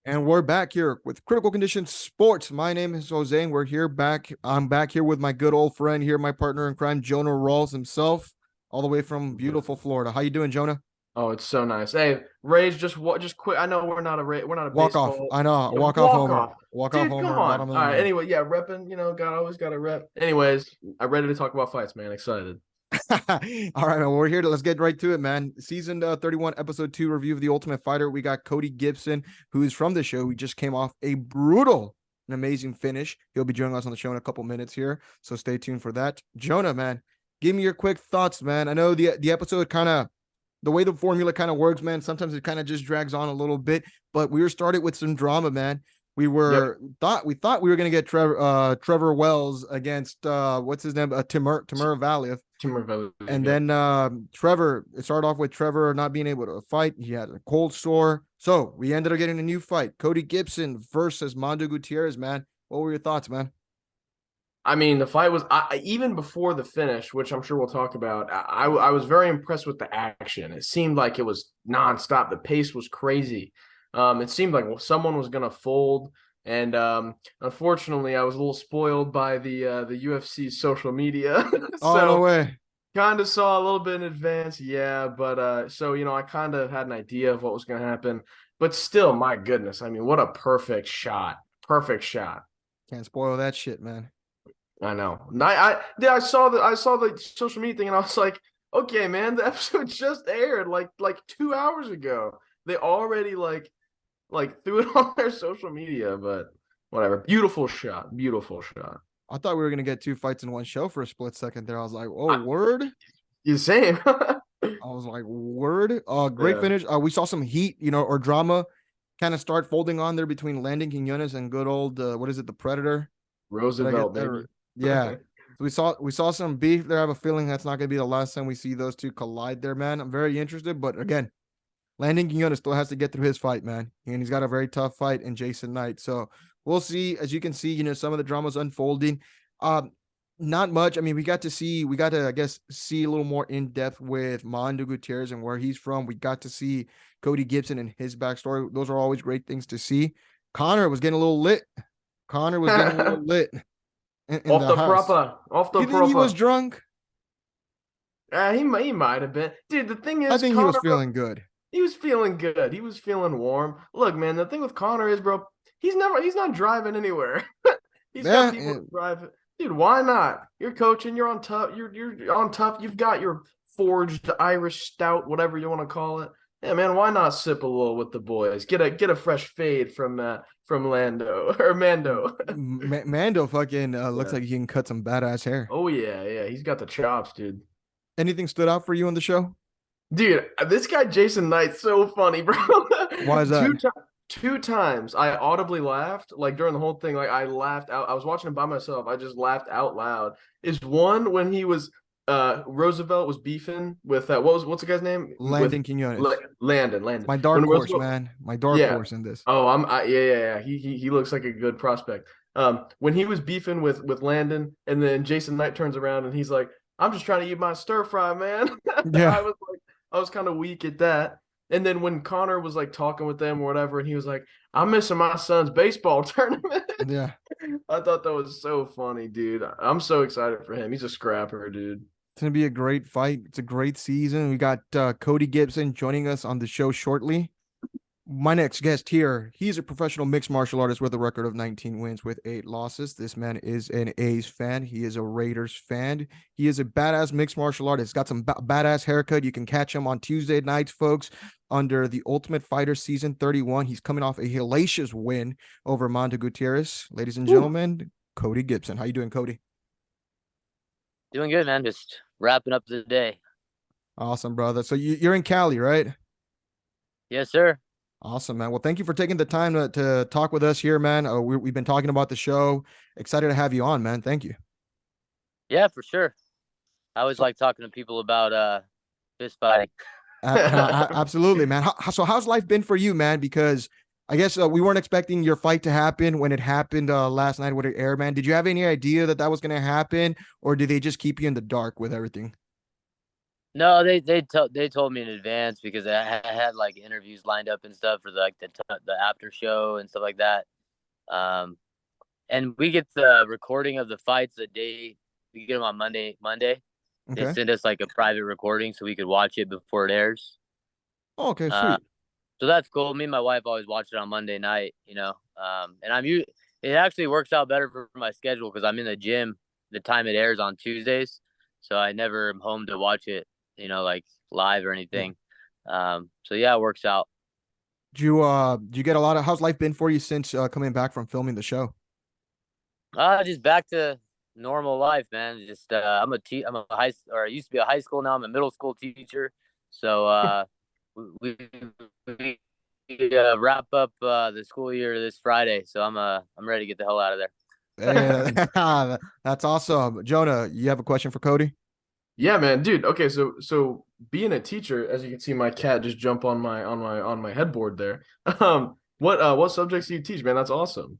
And we're back here with Critical Condition Sports. My name is Jose, and we're here back. I'm back here with my good old friend here, my partner in crime, Jonah Rawls himself, all the way from beautiful Florida. How you doing, Jonah? Oh, it's so nice. Hey, Rays, just quit. I know we're not a Walk off. baseball. I know. Yeah, Walk off walk homer. off, Walk off dude. Come homer. on. Bottom of All the right. ninth. Anyway, yeah, repping. God always got to rep. Anyways, I'm ready to talk about fights, man. Excited. All right, man. Well, we're here to let's get right to it, man. Season 31, episode 2 review of The Ultimate Fighter. We got Cody Gibson, who is from the show. We just came off a brutal and amazing finish. He'll be joining us on the show in a couple minutes here, so stay tuned for that. Jonah, man, give me your quick thoughts, man. I know the episode kind of the way the formula kind of works, man. Sometimes it kind of just drags on a little bit, but we were started with some drama, man. We Yep. were thought we were gonna get Trevor Wells against what's his name, Timur Valiev. Timur. And Yep. then Trevor, it started off with Trevor not being able to fight. He had a cold sore. So we ended up getting a new fight. Cody Gibson versus Mondo Gutierrez, man. What were your thoughts, man? I mean, the fight was even before the finish, which I'm sure we'll talk about. I was very impressed with the action. It seemed like it was nonstop. The pace was crazy. It seemed like someone was gonna fold, and unfortunately, I was a little spoiled by the UFC social media. Oh, no So way. kind of saw a little bit in advance, yeah. But so I kind of had an idea of what was gonna happen. But still, my goodness, I mean, what a perfect shot! Perfect shot. Can't spoil that shit, man. I know. Yeah, I saw the social media thing, and I was like, okay, man, the episode just aired like 2 hours ago. They already like threw it on their social media, but whatever. Beautiful shot. Beautiful shot. I thought we were gonna get two fights in one show for a split second there. I was like, oh, I, word. you same. I was like, word. Great Yeah. finish. We saw some heat, or drama kind of start folding on there between Landon Quinones and good old what is it, the Predator? Did I get Roosevelt, that? baby. Yeah. So we saw some beef there. I have a feeling that's not going to be the last time we see those two collide there, man. I'm very interested, but again, Landon Quinones still has to get through his fight, man, and he's got a very tough fight in Jason Knight. So we'll see. As you can see, some of the dramas unfolding. Um, Not much. I mean, we got to, I guess, see a little more in depth with Mondo Gutierrez and where he's from. We got to see Cody Gibson and his backstory. Those are always great things to see. Conor was getting a little lit. Conor was getting a little lit in Off the the house. proper. Off Do the you think he was proper. drunk? He might have been. Dude, the thing I is, think he was Connor, bro, feeling good. he was feeling good. He was feeling warm. Look, man, the thing with Connor is, bro, he's not driving anywhere. He's got Yeah, people to drive. Dude, why not? You're coaching, you're on tough, you're on tough, you've got your forged Irish stout, whatever you want to call it. Yeah, man, why not sip a little with the boys? Get a fresh fade from Lando or Mando. Mando fucking looks Yeah. like he can cut some badass hair. Oh yeah, yeah. He's got the chops, dude. Anything stood out for you on the show? Dude, this guy Jason Knight's so funny, bro. Why is that? two ti- two times I audibly laughed, like during the whole thing. Like I laughed out. I was watching it by myself. I just laughed out loud. Is one when he was Roosevelt was beefing with what's the guy's name? With Landon Quinones. Landon. My dark When horse, Roosevelt, man. My dark yeah. horse in this. Oh, yeah. He looks like a good prospect. When he was beefing with Landon, and then Jason Knight turns around and he's like, "I'm just trying to eat my stir fry, man." Yeah. I was kind of weak at that. And then when Connor was like talking with them or whatever, and he was like, "I'm missing my son's baseball tournament." Yeah. I thought that was so funny, dude. I'm so excited for him. He's a scrapper, dude. It's going to be a great fight. It's a great season. We got Cody Gibson joining us on the show shortly. My next guest here, he's a professional mixed martial artist with a record of 19 wins with 8 losses. This man is an A's fan. He is a Raiders fan. He is a badass mixed martial artist. Got some badass haircut. You can catch him on Tuesday nights, folks, under the Ultimate Fighter Season 31. He's coming off a hellacious win over Mondo Gutierrez. Ladies and Woo. gentlemen, Cody Gibson. How you doing, Cody? Doing good, man. Just wrapping up the day. Awesome, brother. So you're in Cali, right? Yes, sir. Awesome, man. Well, thank you for taking the time to talk with us here, man. We've been talking about the show. Excited to have you on, man. Thank you. Yeah, for sure. I always like talking to people about fist fighting. Absolutely, man. So how's life been for you, man? Because I guess we weren't expecting your fight to happen when it happened last night with it air, man. Did you have any idea that was going to happen, or did they just keep you in the dark with everything? No, they told me in advance because I had like interviews lined up and stuff for like the after show and stuff like that. Um, and we get the recording of the fights the day we get them on Monday. They Okay. send us like a private recording so we could watch it before it airs. Oh, okay, Uh, sweet. so that's cool. Me and my wife always watch it on Monday night, and it actually works out better for my schedule because I'm in the gym the time it airs on Tuesdays, so I never am home to watch it, like live or Yeah. anything. So yeah, it works out. Do you get a lot of how's life been for you since coming back from filming the show? Just back to normal life, man. Just I'm a I used to be a high school, now I'm a middle school teacher. So we, wrap up the school year this Friday. So I'm ready to get the hell out of there. Yeah, that's awesome. Jonah, you have a question for Cody? Yeah, man, dude. Okay, so being a teacher, as you can see, my cat just jump on my headboard there. What subjects do you teach, man? That's awesome.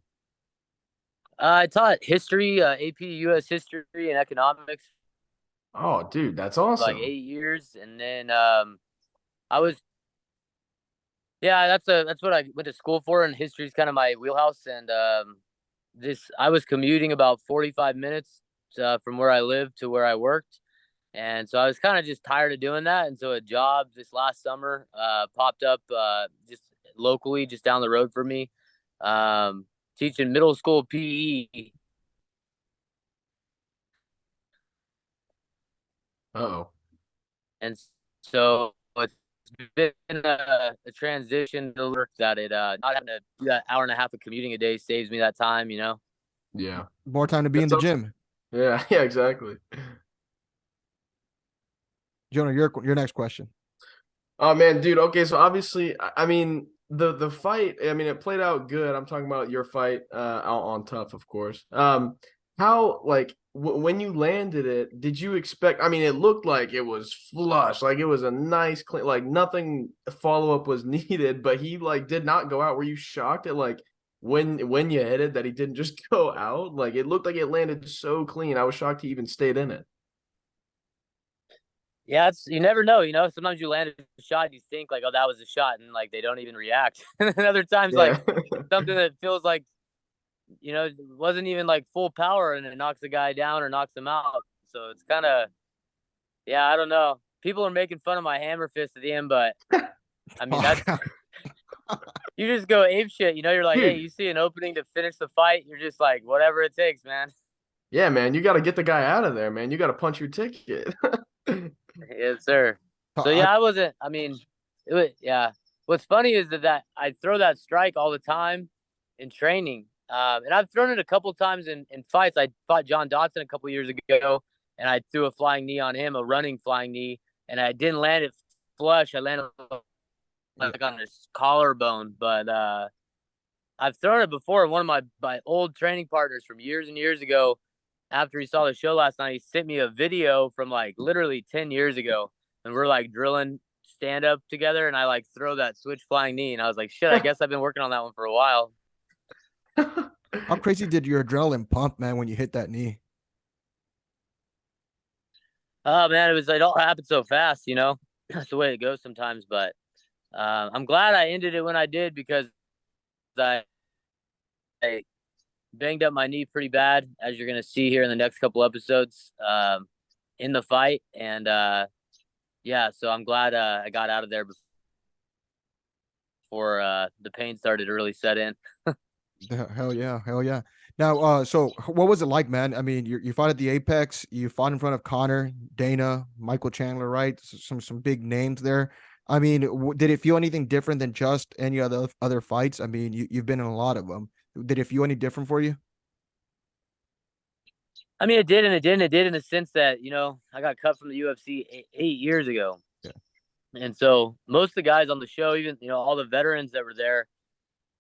I taught history, AP US history and economics Oh, dude, that's for like awesome. 8 years, and then I was that's what I went to school for, and history is kind of my wheelhouse. And this I was commuting about 45 minutes from where I lived to where I worked, and so I was kind of just tired of doing that. And so a job this last summer popped up just locally, just down the road for me, um, teaching middle school PE. Uh-oh. And so it's been a transition to work that it not having to do that hour and a half of commuting a day saves me that time. Yeah. More time to be in That's the awesome. gym. Yeah, yeah, exactly. Jonah, your next question. Oh man, dude. Okay, so obviously, I mean, the fight, I mean, it played out good. I'm talking about your fight out on Tough, of course. How like when you landed it, did you expect, I mean, it looked like it was flush, like it was a nice clean, like nothing follow-up was needed, but he like did not go out. Were you shocked at like when you hit it that he didn't just go out? Like it looked like it landed so clean. I was shocked he even stayed in it. Yeah, it's you never know. Sometimes you land a shot, you think like, oh, that was a shot, and like they don't even react. And then other times, like Yeah. something that feels like wasn't even like full power, and it knocks the guy down or knocks him out. So it's kind of yeah, I don't know. People are making fun of my hammer fist at the end, but I mean Oh, that's you just go ape shit. You're like, hey, Dude. you see an opening to finish the fight, you're just like, whatever it takes, man. Yeah, man, you got to get the guy out of there, man. You got to punch your ticket. Yes, sir. So I, yeah, I wasn't. I mean, it was yeah. What's funny is that I throw that strike all the time in training, and I've thrown it a couple times in fights. I fought John Dotson a couple years ago, and I threw a flying knee on him, a running flying knee, and I didn't land it flush. I landed yeah. like on his collarbone, but I've thrown it before. One of my old training partners from years and years ago, after he saw the show last night, he sent me a video from like literally 10 years ago. And we're like drilling stand up together. And I like throw that switch flying knee. And I was like, shit, I guess I've been working on that one for a while. How crazy did your adrenaline pump, man, when you hit that knee? Oh, man, it all happened so fast. That's the way it goes sometimes. But I'm glad I ended it when I did because I banged up my knee pretty bad, as you're going to see here in the next couple episodes in the fight. And yeah, so I'm glad I got out of there before the pain started to really set in. Hell yeah, hell yeah. Now, so what was it like, man? I mean, you fought at the Apex, you fought in front of Connor, Dana, Michael Chandler, right? Some big names there. I mean, did it feel anything different than just any other fights? I mean, you've been in a lot of them. Did it feel any different for you? I mean, it did and it didn't. It did in the sense that, I got cut from the UFC 8 years ago. Yeah. And so most of the guys on the show, even, all the veterans that were there,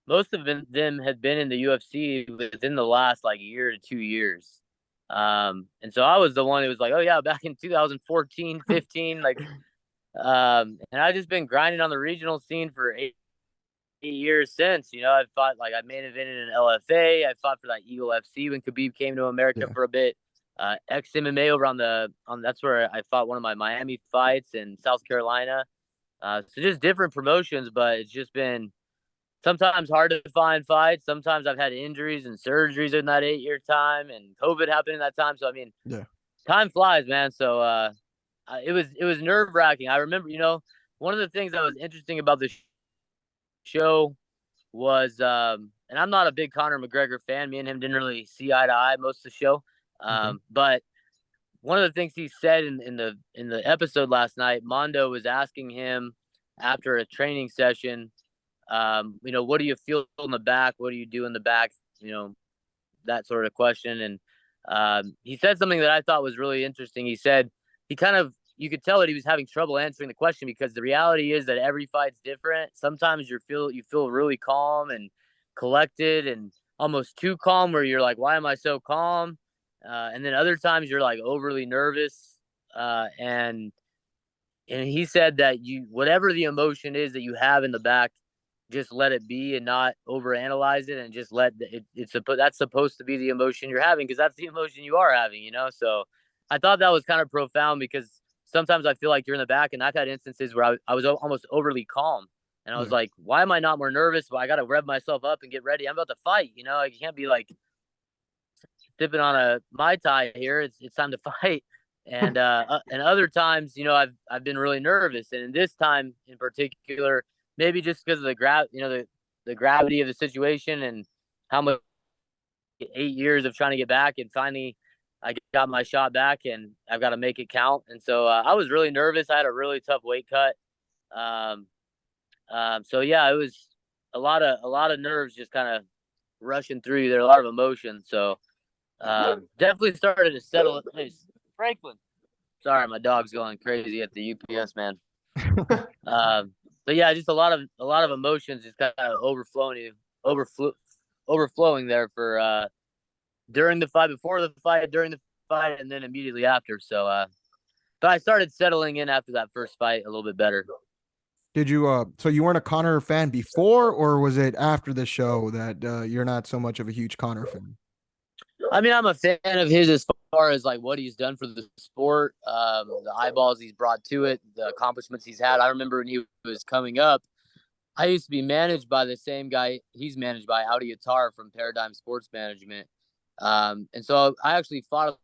most of them had been in the UFC within the last like year to 2 years. And so I was the one who was like, oh yeah, back in 2014, 15, like, and I've just been grinding on the regional scene for 8 years since. I've fought like I main evented in LFA. I fought for that Eagle FC when Khabib came to America Yeah. for a bit. ex MMA over on that's where I fought one of my Miami fights in South Carolina. So just different promotions, but it's just been sometimes hard to find fights. Sometimes I've had injuries and surgeries in that 8-year time, and COVID happened in that time. So I mean, Yeah. time flies, man. So it was nerve wracking. I remember, one of the things that was interesting about the show was, and I'm not a big Conor McGregor fan. Me and him didn't really see eye to eye most of the show. But one of the things he said in the episode last night, Mondo was asking him after a training session, what do you feel in the back? What do you do in the back? That sort of question. And he said something that I thought was really interesting. He said you could tell that he was having trouble answering the question because the reality is that every fight's different. Sometimes you feel really calm and collected and almost too calm, where you're like, why am I so calm? And then other times you're like overly nervous. And he said that whatever the emotion is that you have in the back, just let it be and not overanalyze it, and just let that's supposed to be the emotion you're having, because that's the emotion you are having, So I thought that was kind of profound, because sometimes I feel like you're in the back, and I've had instances where I was almost overly calm, and I was like, why am I not more nervous? Well, I got to rev myself up and get ready. I'm about to fight, Like, you can't be like sipping on a Mai Tai here. It's time to fight. And other times, I've been really nervous, and in this time in particular, maybe just because of the gravity of the situation and how much 8 years of trying to get back, and finally I got my shot back, and I've got to make it count. And so I was really nervous. I had a really tough weight cut. So yeah, it was a lot of nerves just kind of rushing through you. There are a lot of emotions. So definitely started to settle. Hey, Franklin. Sorry, my dog's going crazy at the UPS man. But yeah, just a lot of emotions just kind of overflowing there for during the fight, before the fight, during the fight, and then immediately after. So but I started settling in after that first fight a little bit better. Did you so you weren't a Conor fan before, or was it after the show that you're not so much of a huge Conor fan? I mean, I'm a fan of his as far as like what he's done for the sport, the eyeballs he's brought to it, the accomplishments he's had. I remember when he was coming up, I used to be managed by the same guy he's managed by, Audi Attar from Paradigm Sports Management. And so I actually fought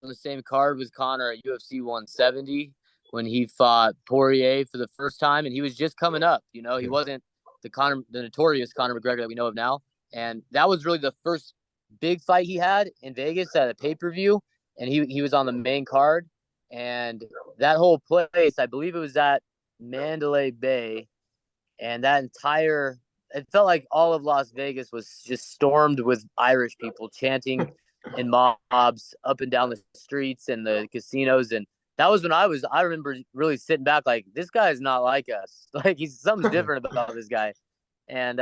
on the same card with Conor at UFC 170 when he fought Poirier for the first time, and he was just coming up. He wasn't the notorious Conor McGregor that we know of now. And that was really the first big fight he had in Vegas at a pay-per-view, and he was on the main card. And that whole place, I believe it was at Mandalay Bay, and it felt like all of Las Vegas was just stormed with Irish people chanting in mobs up and down the streets and the casinos. And that was when I remember really sitting back like, this guy is not like us. Like, something's different about this guy. And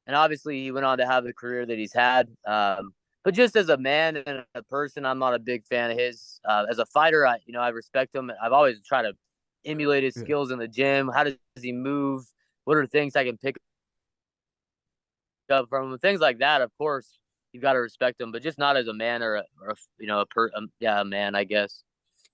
obviously he went on to have the career that he's had. But just as a man and a person, I'm not a big fan of his. As a fighter, I respect him. I've always tried to emulate his skills in the gym. How does he move? What are things I can pick up from him? Things like that. Of course, you've got to respect him, but just not as a man or a man, I guess.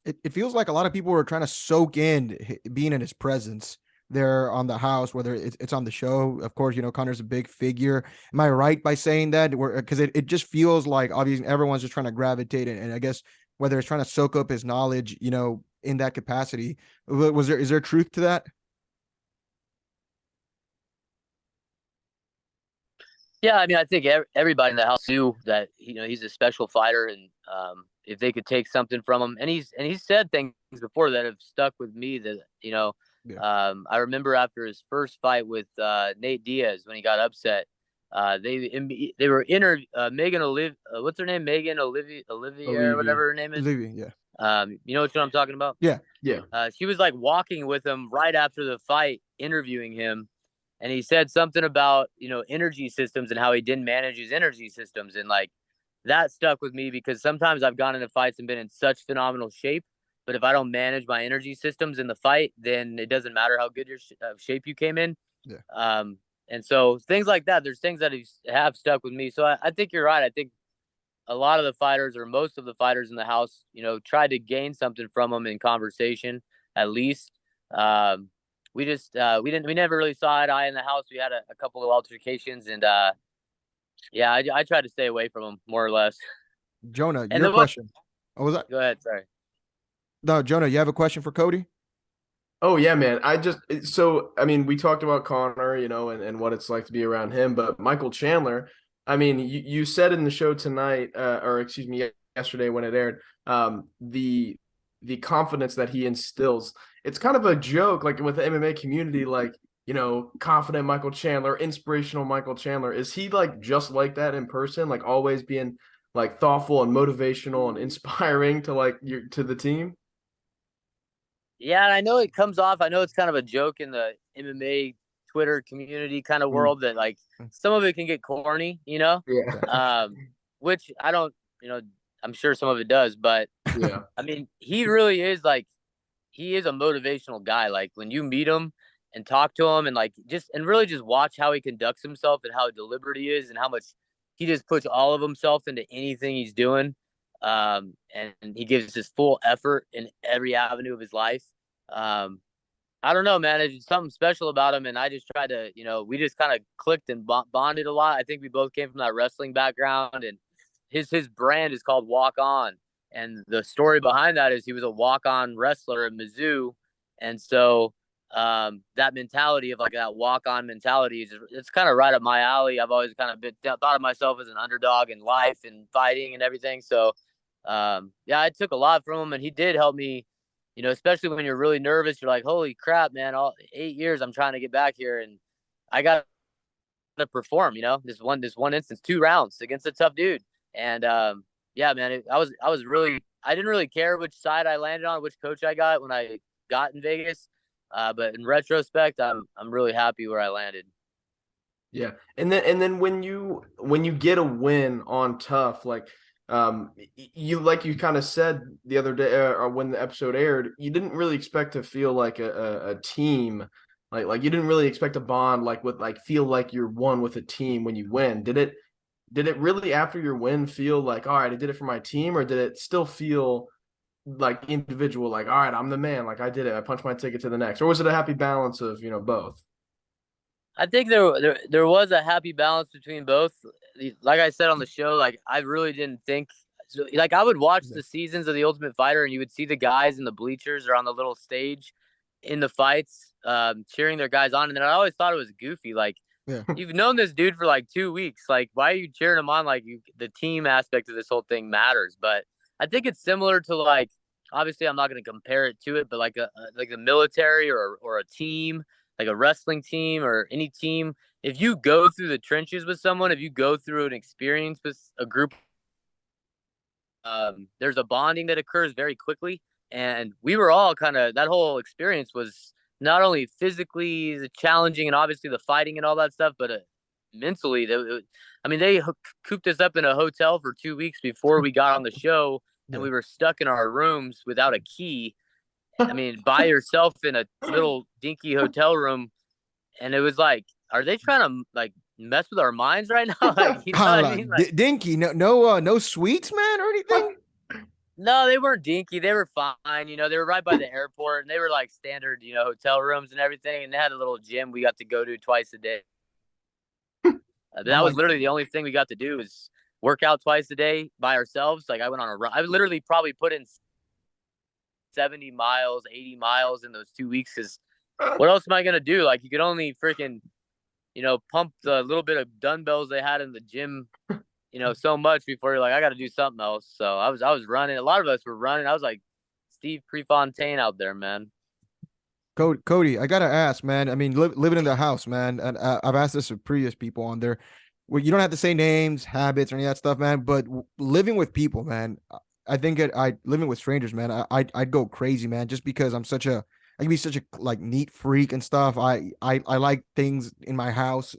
It feels like a lot of people are trying to soak in being in his presence there on the house, whether it's on the show. Of course, Conor's a big figure. Am I right by saying that? Because it just feels like obviously everyone's just trying to gravitate, and I guess whether it's trying to soak up his knowledge, in that capacity. Is there truth to that? Yeah, I mean, I think everybody in the house knew that he's a special fighter, and if they could take something from him, and he's said things before that have stuck with me that I remember after his first fight with Nate Diaz when he got upset. They were Megan Olivia, what's her name? Megan Olivia or whatever her name is. Olivia, yeah. You know what I'm talking about? Yeah. She was like walking with him right after the fight, interviewing him. And he said something about, energy systems and how he didn't manage his energy systems. And like that stuck with me because sometimes I've gone into fights and been in such phenomenal shape. But if I don't manage my energy systems in the fight, then it doesn't matter how good your shape you came in. Yeah. And so things like that, there's things that have stuck with me. So I think you're right. I think a lot of the fighters or most of the fighters in the house, tried to gain something from him in conversation, at least. We never really saw eye to eye in the house. We had a couple of altercations, and yeah, I tried to stay away from him more or less. Jonah, And your then what? question. Oh, was that? Go ahead. Sorry. No, Jonah, you have a question for Cody? Oh yeah, man. I mean, we talked about Connor, and what it's like to be around him, but Michael Chandler, I mean, you said in the show tonight, or excuse me, yesterday when it aired, the confidence that he instills. It's kind of a joke, like with the MMA community, like, confident Michael Chandler, inspirational Michael Chandler. Is he like just like that in person, like always being like thoughtful and motivational and inspiring to the team? Yeah, and I know it comes off. I know it's kind of a joke in the MMA Twitter community kind of world that like some of it can get corny, Yeah. which I don't, I'm sure some of it does, but Yeah. I mean, he really is like, he is a motivational guy. Like when you meet him and talk to him and like and really just watch how he conducts himself and how deliberate he is and how much he just puts all of himself into anything he's doing. And he gives his full effort in every avenue of his life. I don't know, man. It's something special about him, and I just tried to, we just kind of clicked and bonded a lot. I think we both came from that wrestling background, and his brand is called Walk On, and the story behind that is he was a walk-on wrestler at Mizzou, and so that mentality of like that walk-on mentality it's kind of right up my alley. I've always kind of thought of myself as an underdog in life and fighting and everything. So yeah, I took a lot from him, and he did help me. Especially when you're really nervous, you're like, holy crap, man, all 8 years I'm trying to get back here and I got to perform, this one instance, 2 rounds against a tough dude. And yeah, man, I didn't really care which side I landed on, which coach I got when I got in Vegas. But in retrospect, I'm really happy where I landed. Yeah. And then when you get a win on Tough, like you kind of said the other day or when the episode aired, you didn't really expect to feel like a team, like you didn't really expect a bond feel like you're one with a team when you win. Did it really after your win feel like, all right, I did it for my team, or did it still feel like individual, like, all right, I'm the man, like I did it, I punched my ticket to the next, or was it a happy balance of both? I think there was a happy balance between both. Like I said on the show, like I really didn't think. Like I would watch the seasons of The Ultimate Fighter, and you would see the guys in the bleachers or on the little stage in the fights, cheering their guys on, and then I always thought it was goofy. Like you've known this dude for like 2 weeks. Like why are you cheering him on? Like the team aspect of this whole thing matters. But I think it's similar to like obviously I'm not going to compare it to it, but like a military or a team, like a wrestling team or any team, if you go through the trenches with someone, if you go through an experience with a group, there's a bonding that occurs very quickly. And we were all that whole experience was not only physically challenging and obviously the fighting and all that stuff, but mentally, they cooped us up in a hotel for 2 weeks before we got on the show, and we were stuck in our rooms without a key. I mean, by yourself in a little dinky hotel room, and it was like, are they trying to like mess with our minds right now? Like, you know what I mean? Like, dinky, no sweets, man, or anything. No, they weren't dinky. They were fine. They were right by the airport, and they were like standard, hotel rooms and everything. And they had a little gym we got to go to twice a day. That was literally the only thing we got to do is work out twice a day by ourselves. Like I went on a run. I literally probably put in 70 miles, 80 miles in those 2 weeks because what else am I going to do? Like you could only freaking, pump the little bit of dumbbells they had in the gym, so much before you're like, I got to do something else. So I was running. A lot of us were running. I was like Steve Prefontaine out there, man. Cody, I gotta ask, man. I mean, living in the house, man, and I've asked this to previous people on there. Well, you don't have to say names, habits, or any of that stuff, man. But living with people, man, I think living with strangers, man, I'd go crazy, man, just because I can be such a like neat freak and stuff. I like things in my house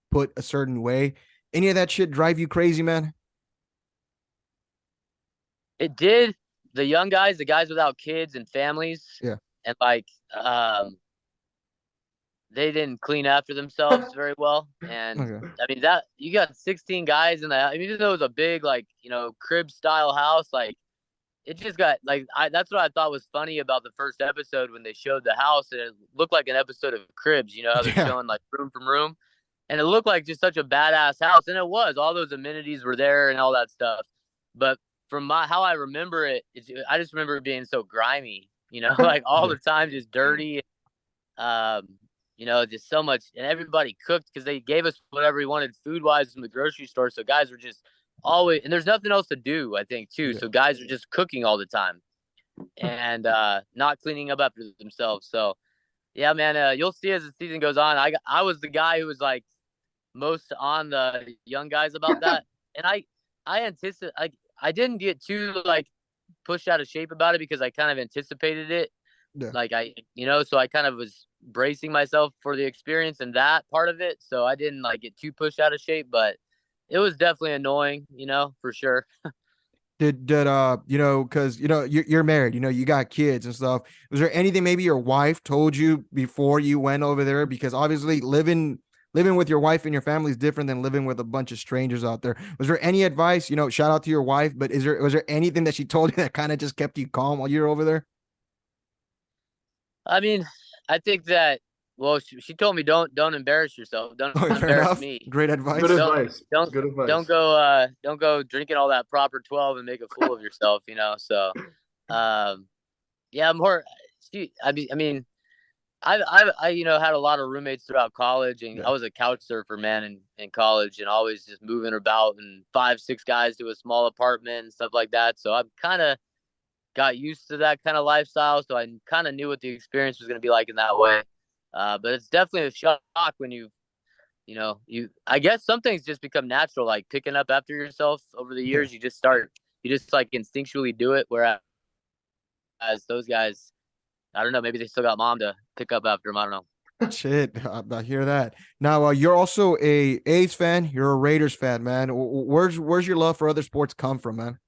put a certain way. Any of that shit drive you crazy, man? It did. The young guys, the guys without kids and families. Yeah. And like, they didn't clean after themselves very well. And Okay. I mean, that you got 16 guys in the, I mean, even though it was a big, like, crib style house, like, it just got like, that's what I thought was funny about the first episode when they showed the house, and it looked like an episode of Cribs, how they're Yeah. showing like room from room, and it looked like just such a badass house, and it was. All those amenities were there and all that stuff. But from how I remember it, I just remember it being so grimy, like all Yeah. the time, just dirty. Um, just so much, and everybody cooked because they gave us whatever we wanted food wise from the grocery store. So guys were just always, and there's nothing else to do, I think, too. Yeah. So guys are just cooking all the time and not cleaning up after themselves. So yeah, man, you'll see as the season goes on. I was the guy who was like most on the young guys about that, and I anticipate, I didn't get too like pushed out of shape about it because I kind of anticipated it. Yeah. Like so I kind of was bracing myself for the experience and that part of it. So I didn't like get too pushed out of shape, but it was definitely annoying, for sure. Did because you're married, you got kids and stuff. Was there anything maybe your wife told you before you went over there? Because obviously living with your wife and your family is different than living with a bunch of strangers out there. Was there any advice? Shout out to your wife, but was there anything that she told you that kind of just kept you calm while you're over there? I mean, I think that, well, she told me don't embarrass yourself. Don't Oh, fair embarrass enough. me. Great advice. Good Don't advice. don't Good advice. don't go drinking all that proper 12 and make a fool of yourself, So yeah, more I mean I had a lot of roommates throughout college, and Yeah. I was a couch surfer, man, in college, and always just moving about, and 5-6 guys to a small apartment and stuff like that. So I've kind of got used to that kind of lifestyle, so I kind of knew what the experience was going to be like in that way. But it's definitely a shock when I guess some things just become natural, like picking up after yourself over the Yeah. years. You just like instinctually do it. Whereas those guys, I don't know, maybe they still got mom to pick up after them. I don't know. Shit, I hear that. Now, you're also a A's fan. You're a Raiders fan, man. Where's your love for other sports come from, man?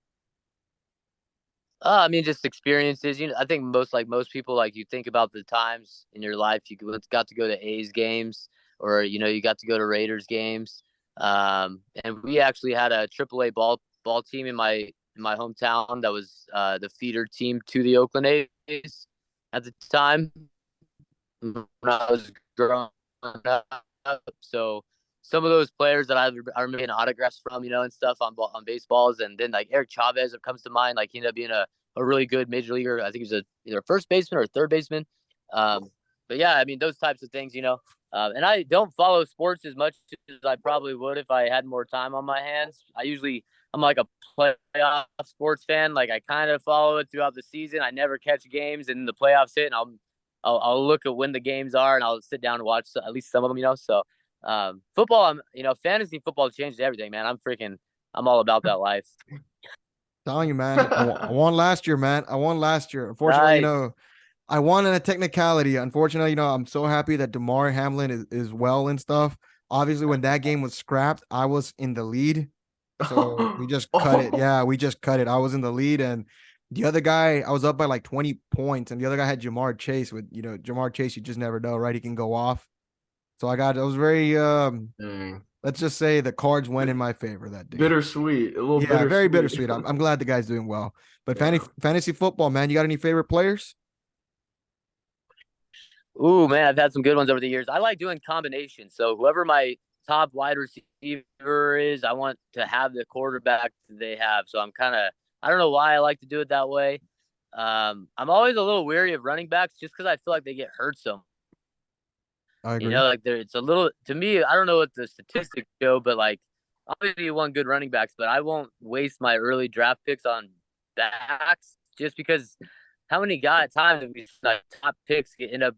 I mean, just experiences. I think most people, like, you think about the times in your life you got to go to A's games, or you got to go to Raiders games. And we actually had a AAA ball team in my hometown that was the feeder team to the Oakland A's at the time when I was growing up. So some of those players that I remember getting autographs from, and stuff on baseballs, and then like Eric Chavez comes to mind. Like, he ended up being a really good major leaguer. I think he was either a first baseman or a third baseman. But yeah, I mean, those types of things, and I don't follow sports as much as I probably would if I had more time on my hands. I'm like a playoff sports fan. Like, I kind of follow it throughout the season. I never catch games, and the playoffs hit, and I'll look at when the games are, and I'll sit down and watch at least some of them. So football, fantasy football changed everything, man. I'm all about that life. Telling you, man. I won last year, man. I won last year. Unfortunately, Nice. I won in a technicality. Unfortunately, I'm so happy that DeMar Hamlin is well and stuff. Obviously, when that game was scrapped, I was in the lead. So we just cut it. Yeah, we just cut it. I was in the lead, and the other guy, I was up by like 20 points, and the other guy had Jamar Chase. With Jamar Chase, you just never know, right? He can go off. So I was very let's just say the cards went in my favor that day. Bittersweet. A little Yeah, bittersweet. very bittersweet. I'm glad the guy's doing well. But Yeah. fantasy football, man, you got any favorite players? Ooh, man, I've had some good ones over the years. I like doing combinations. So whoever my top wide receiver is, I want to have the quarterback they have. So I don't know why I like to do it that way. I'm always a little weary of running backs just because I feel like they get hurt so. I agree. Like, it's a little, to me, I don't know what the statistics show, but like, obviously you want good running backs, but I won't waste my early draft picks on backs just because how many times have we like top picks end up,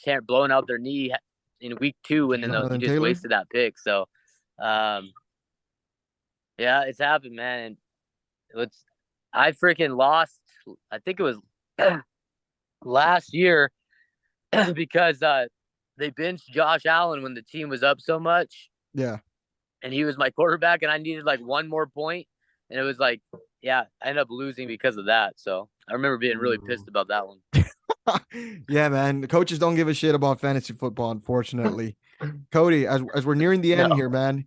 can't blowing out their knee in week 2, and then you just Taylor? wasted that pick. So, yeah, it's happened, man. And I freaking lost. I think it was last year because they benched Josh Allen when the team was up so much. Yeah. And he was my quarterback, and I needed like one more point, and it was like, yeah, I ended up losing because of that. So I remember being really pissed about that one. Yeah, man. The coaches don't give a shit about fantasy football, unfortunately. Cody, as we're nearing the end No. here, man.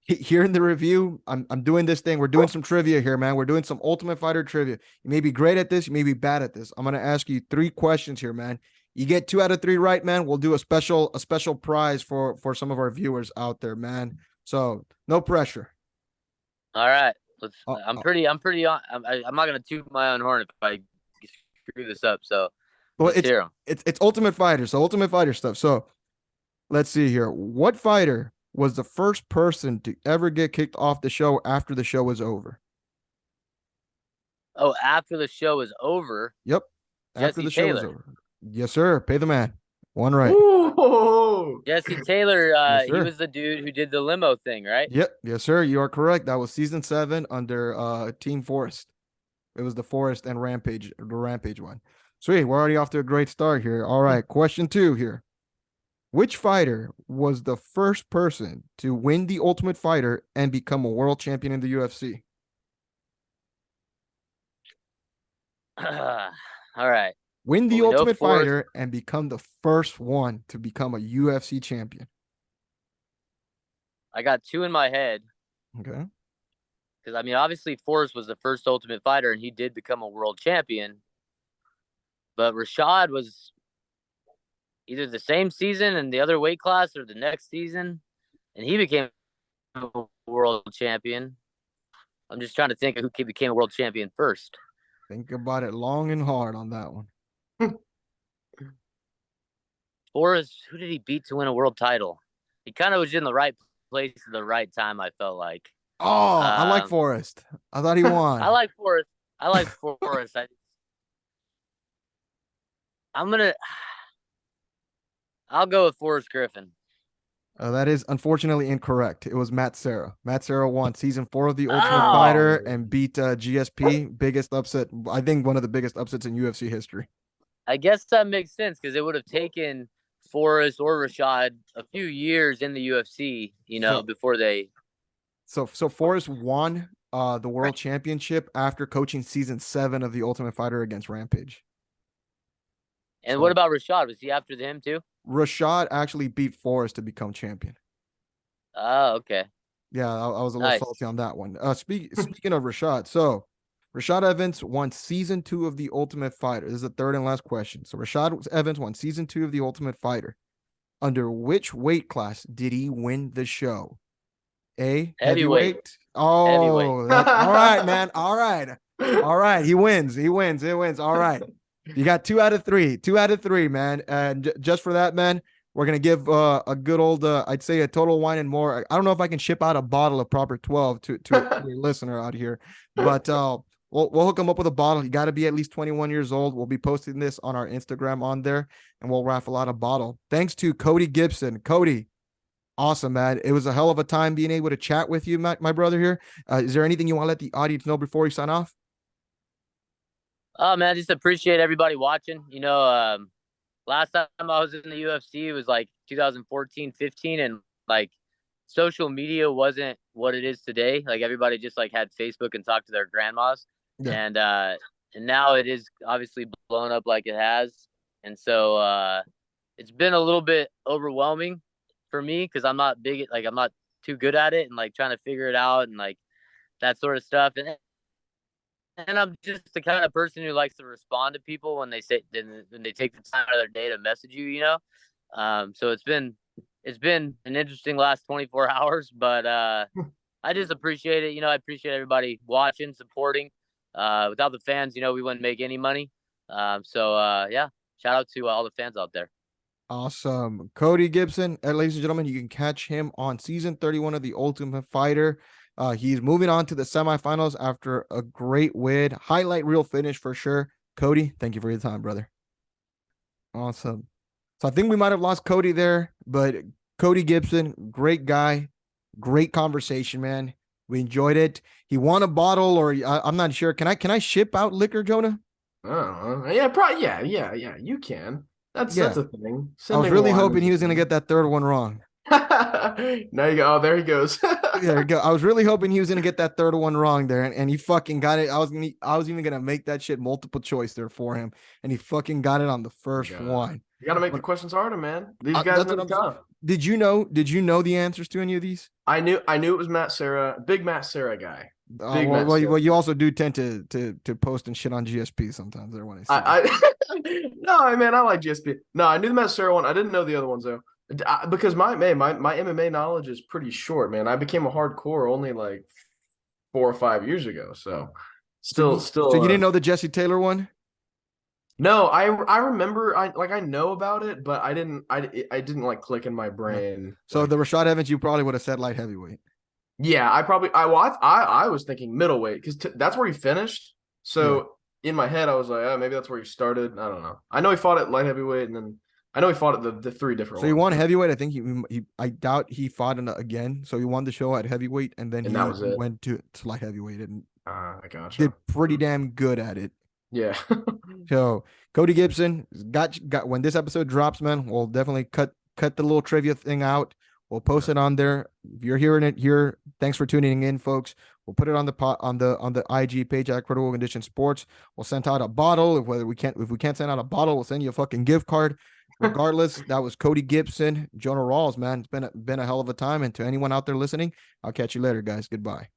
Here in the review, I'm doing this thing. We're doing some trivia here, man. We're doing some Ultimate Fighter trivia. You may be great at this, you may be bad at this. I'm gonna ask you 3 questions here, man. You get 2 out of 3 right, man. We'll do a special prize for some of our viewers out there, man. So no pressure. All right. Uh, I'm uh, pretty on. I'm not gonna toot my own horn if I screw this up. So well, let's hear them. it's Ultimate Fighter, so Ultimate Fighter stuff. So let's see here. What fighter was the first person to ever get kicked off the show after the show was over? Oh, after the show was over, Yep. After Jesse the show was Taylor. over. Yes, sir. Pay the man. One right. Ooh. Jesse Taylor, Yes, he sir. was the dude who did the limo thing, right? Yep. Yes, sir. You are correct. That was season 7 under Team Forest. It was the Forest and Rampage, the Rampage one. Sweet. We're already off to a great start here. All right. Question 2 here. Which fighter was the first person to win the Ultimate Fighter and become a world champion in the UFC? All right. Win the Well, we know Ultimate Forrest- Fighter and become the first one to become a UFC champion. I got 2 in my head Okay. because I mean, obviously Forrest was the first Ultimate Fighter and he did become a world champion. But Rashad was either the same season in the other weight class or the next season, and he became a world champion. I'm just trying to think of who became a world champion first. Think about it long and hard on that one. Forrest, who did he beat to win a world title? He kind of was in the right place at the right time, I felt like. Oh, I like Forrest. I thought he won. I like Forrest. I'll go with Forrest Griffin. That is unfortunately incorrect. It was Matt Serra. Matt Serra won season 4 of the Ultimate Fighter and beat GSP. Biggest upset. I think one of the biggest upsets in UFC history. I guess that makes sense because it would have taken Forrest or Rashad a few years in the UFC, before they. So Forrest won the world championship after coaching season 7 of the Ultimate Fighter against Rampage. And what about Rashad? Was he after him too? Rashad actually beat Forrest to become champion. Oh, okay. Yeah, I was a little salty on that one. Speaking of Rashad, so Rashad Evans won season 2 of the Ultimate Fighter. This is the third and last question. So Rashad Evans won season 2 of the Ultimate Fighter. Under which weight class did he win the show? A, heavyweight. Oh, heavyweight. All right, man. All right. He wins. All right. You got 2 out of 3. 2 out of 3, man. And just for that, man, we're gonna give a good old, I'd say a Total Wine and More. I don't know if I can ship out a bottle of proper 12 to a listener out here, but we'll hook him up with a bottle. You got to be at least 21 years old. We'll be posting this on our Instagram on there, and we'll raffle out a bottle. Thanks to Cody Gibson. Cody, awesome, man. It was a hell of a time being able to chat with you, my brother here. Is there anything you want to let the audience know before you sign off? Oh man, just appreciate everybody watching. Last time I was in the UFC, it was like 2014, 15, and like social media wasn't what it is today. Like everybody just like had Facebook and talked to their grandmas. Yeah. And now it is obviously blown up like it has. And so it's been a little bit overwhelming for me because I'm not I'm not too good at it and like trying to figure it out and like that sort of stuff. And I'm just the kind of person who likes to respond to people when they take the time out of their day to message you, So it's been an interesting last 24 hours, but I just appreciate it. I appreciate everybody watching, supporting. Without the fans, we wouldn't make any money. Yeah, shout out to all the fans out there. Awesome. Cody Gibson, ladies and gentlemen, you can catch him on season 31 of The Ultimate Fighter. He's moving on to the semifinals after a great win. Highlight reel finish for sure. Cody, thank you for your time, brother. Awesome. So I think we might have lost Cody there, but Cody Gibson, great guy, great conversation, man. We enjoyed it. He won a bottle, or I'm not sure. Can I ship out liquor, Jonah? Oh, yeah, probably. Yeah. You can. That's a thing. I was really hoping he was going to get that third one wrong. Now you go. Oh, there he goes. There we go. I was really hoping he was gonna get that third one wrong there, and he fucking got it. I was even gonna make that shit multiple choice there for him, and he fucking got it on the first one. You got to make the But questions harder, man. These guys that's what make it I'm saying. tough. Did you know the answers to any of these? I knew it was Matt Serra, big Matt Serra guy. Big Well, Matt Serra. you also do tend to post and shit on GSP sometimes. There when I see I no, man, I like GSP. No, I knew the Matt Serra one. I didn't know the other ones though, because my MMA knowledge is pretty short, man. I became a hardcore only like 4 or 5 years ago, so still. So you didn't know the Jesse Taylor one? No, I remember I know about it, but I didn't like click in my brain. So like, the Rashad Evans, you probably would have said light heavyweight. yeah, I was thinking middleweight because that's where he finished. So in my head, I was like, oh, maybe that's where he started. I don't know. I know he fought at light heavyweight, and then I know he fought at the 3 different. So he won heavyweight. I think I doubt he fought again. So he won the show at heavyweight, and then that was it. Went to light heavyweight and I gotcha. did pretty damn good at it. Yeah. So Cody Gibson got when this episode drops, man, we'll definitely cut the little trivia thing out. We'll post it on there. If you're hearing it here, thanks for tuning in, folks. We'll put it on the IG page at Critical Condition Sports. We'll send out a bottle. If we can't send out a bottle, we'll send you a fucking gift card. Regardless, that was Cody Gibson, Jonah Rawls, man. It's been a hell of a time. And to anyone out there listening, I'll catch you later, guys. Goodbye.